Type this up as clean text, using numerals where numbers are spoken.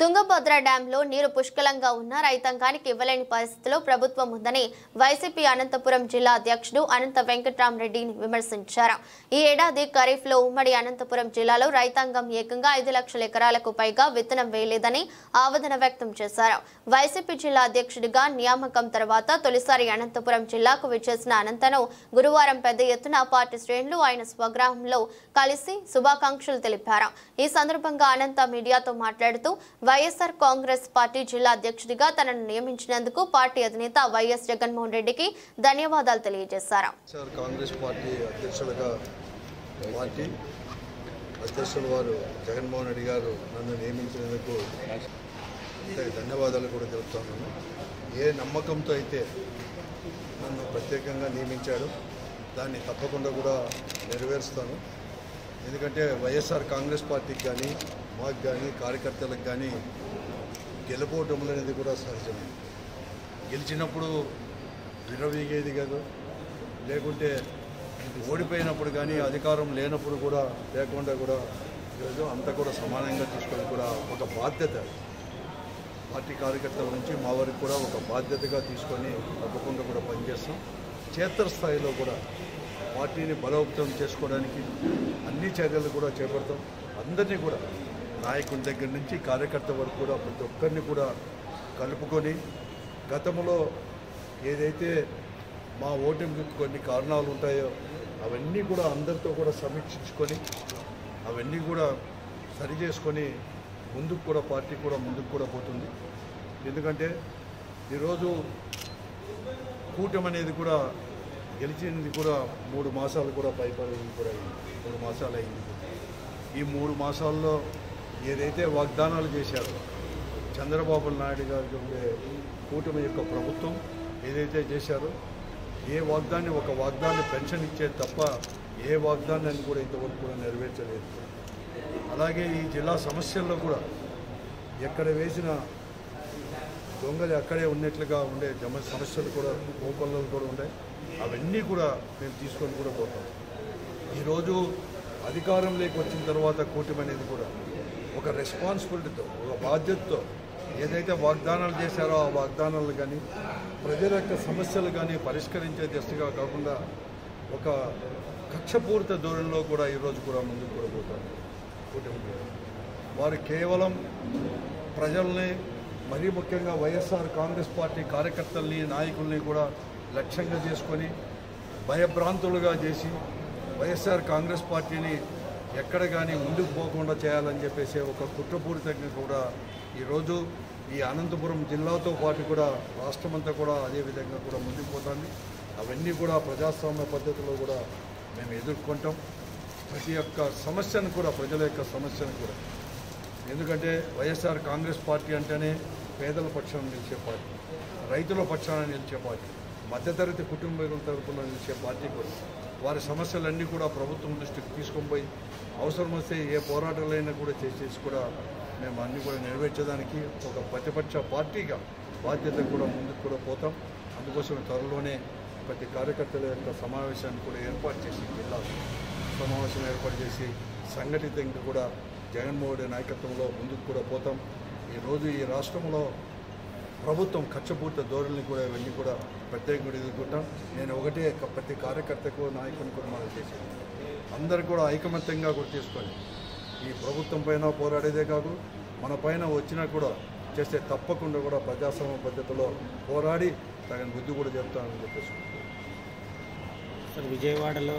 తుంగభద్ర డ్యాంలో నీరు పుష్కలంగా ఉన్న రైతాంగానికి ఇవ్వలేని పరిస్థితిలో ప్రభుత్వం ఉందని వైసీపీ అనంతపురం జిల్లా అధ్యక్షుడు అనంత వెంకట్రామరెడ్డి విమర్శించారు. ఈ ఏడాది ఖరీఫ్లో ఉమ్మడి అనంతపురం జిల్లాలో రైతాంగం ఏకంగా 5 లక్షల ఎకరాలకు పైగా విత్తనం వేయలేదని ఆవేదన వ్యక్తం చేశారు. వైసీపీ జిల్లా అధ్యక్షుడిగా నియామకం తర్వాత తొలిసారి అనంతపురం జిల్లాకు విచ్చేసిన అనంతను గురువారం పెద్ద ఎత్తున పార్టీ శ్రేణులు ఆయన స్వగ్రామంలో కలిసి శుభాకాంక్షలు తెలిపారు. ఈ సందర్భంగా అనంత మీడియాతో మాట్లాడుతూ వైఎస్ఆర్ కాంగ్రెస్ పార్టీ జిల్లా అధ్యక్షుడిగా తనను నియమించినందుకు పార్టీ అధినేత వైఎస్ జగన్మోహన్ రెడ్డికి ధన్యవాదాలు తెలియజేశారు. కాంగ్రెస్ పార్టీ అధ్యక్షులుగా అధ్యక్షులు వారు జగన్మోహన్ రెడ్డి గారు నన్ను నియమించినందుకు ధన్యవాదాలు కూడా తెలుపుతున్నాను. ఏ నమ్మకంతో అయితే నన్ను ప్రత్యేకంగా నియమించాడు దాన్ని తప్పకుండా కూడా నెరవేరుస్తాను. ఎందుకంటే వైఎస్ఆర్ కాంగ్రెస్ పార్టీకి కానీ మాకు కానీ కార్యకర్తలకు కానీ గెలుపోవటములు అనేది కూడా సహజమే. గెలిచినప్పుడు విరవీగేది కాదు, లేకుంటే ఓడిపోయినప్పుడు కానీ అధికారం లేనప్పుడు కూడా లేకుండా కూడా ఈరోజు అంతా కూడా సమానంగా తీసుకొని కూడా ఒక బాధ్యత పార్టీ కార్యకర్తల నుంచి మా వరకు కూడా ఒక బాధ్యతగా తీసుకొని తప్పకుండా కూడా పనిచేస్తాం. క్షేత్రస్థాయిలో కూడా పార్టీని బలోపేతం చేసుకోవడానికి అన్ని చర్యలు కూడా చేపడతాం. అందరినీ కూడా నాయకుల దగ్గర నుంచి కార్యకర్త వరకు కూడా ప్రతి ఒక్కరిని కూడా కలుపుకొని గతంలో ఏదైతే మా ఓటమికి కొన్ని కారణాలు ఉంటాయో అవన్నీ కూడా అందరితో కూడా సమీక్షించుకొని అవన్నీ కూడా సరి చేసుకొని ముందుకు కూడా పార్టీ కూడా ముందుకు కూడా పోతుంది. ఎందుకంటే ఈరోజు కూటమి అనేది కూడా గెలిచింది కూడా 3 మాసాలు కూడా పైపడింది కూడా 3 మాసాలు అయింది. ఈ 3 మాసాల్లో ఏదైతే వాగ్దానాలు చేశారో చంద్రబాబు నాయుడు గారికి ఉండే కూటమి యొక్క ప్రభుత్వం ఏదైతే చేశారో ఏ వాగ్దాన్ని ఒక వాగ్దాన్ని పెన్షన్ ఇచ్చేది తప్ప ఏ వాగ్దానాన్ని కూడా ఇంతవరకు కూడా నెరవేర్చలేదు. అలాగే ఈ జిల్లా సమస్యల్లో కూడా ఎక్కడ వేసిన దొంగలు అక్కడే ఉన్నట్లుగా ఉండే సమస్యలు కూడా కోకొల్లలు కూడా ఉన్నాయి. అవన్నీ కూడా మేము తీసుకొని కూడా పోతాం. ఈరోజు అధికారంలోకి వచ్చిన తర్వాత కూటమి అనేది కూడా ఒక రెస్పాన్సిబిలిటీతో ఒక బాధ్యతతో ఏదైతే వాగ్దానాలు చేశారో ఆ వాగ్దానాలు కానీ ప్రజల యొక్క సమస్యలు కానీ పరిష్కరించే దిశగా కాకుండా ఒక కక్షపూరిత ధోరణిలో కూడా ఈరోజు కూడా ముందుకు కూడా పోతారు. కూటమి వారు కేవలం ప్రజల్ని మరీ ముఖ్యంగా వైఎస్ఆర్ కాంగ్రెస్ పార్టీ కార్యకర్తల్ని నాయకుల్ని కూడా లక్ష్యంగా చేసుకొని భయభ్రాంతులుగా చేసి వైఎస్ఆర్ కాంగ్రెస్ పార్టీని ఎక్కడ కానీ ముందుకు పోకుండా చేయాలని చెప్పేసి ఒక కుట్రపూరితంగా కూడా ఈరోజు ఈ అనంతపురం జిల్లాతో పాటు కూడా రాష్ట్రమంతా కూడా అదే విధంగా కూడా ముందుకు పోతుంది. అవన్నీ కూడా ప్రజాస్వామ్య పద్ధతిలో కూడా మేము ఎదుర్కొంటాం. ప్రతి ఒక్క సమస్యను కూడా ప్రజల యొక్క సమస్యను కూడా, ఎందుకంటే వైఎస్ఆర్ కాంగ్రెస్ పార్టీ అంటేనే పేదల పక్షాన నిలిచే పార్టీ, రైతుల పక్షాన నిలిచే పార్టీ, మధ్యతరగతి కుటుంబీకుల తరపున నిలిచే పార్టీ కూడా వారి సమస్యలన్నీ కూడా ప్రభుత్వం దృష్టికి తీసుకొని పోయి అవసరం వస్తే ఏ పోరాటాలైనా కూడా చేసేసి కూడా మేము అన్నీ కూడా నెరవేర్చడానికి ఒక ప్రతిపక్ష పార్టీగా బాధ్యత కూడా ముందుకు కూడా పోతాం. అందుకోసం త్వరలోనే ప్రతి కార్యకర్తల యొక్క సమావేశాన్ని కూడా ఏర్పాటు చేసి జిల్లా సమావేశం ఏర్పాటు చేసి సంఘటితంగా కూడా జగన్మోహన్ రెడ్డి నాయకత్వంలో ముందుకు కూడా పోతాం. ఈరోజు ఈ రాష్ట్రంలో ప్రభుత్వం కక్షపూర్త ధోరణిని కూడా ఇవన్నీ కూడా ప్రత్యేకంగా ఎదుర్కొంటాం. నేను ఒకటే ప్రతి కార్యకర్తకు నాయకుని కూడా మనం చేసాను. అందరూ కూడా ఐకమత్యంగా కూడా తీసుకొని ఈ ప్రభుత్వం పైన పోరాడేదే కాదు, మన పైన వచ్చినా కూడా చేస్తే తప్పకుండా కూడా ప్రజాస్వామ్య పద్ధతిలో పోరాడి తగిన బుద్ధి కూడా చెప్తానని చెప్పేసి విజయవాడలో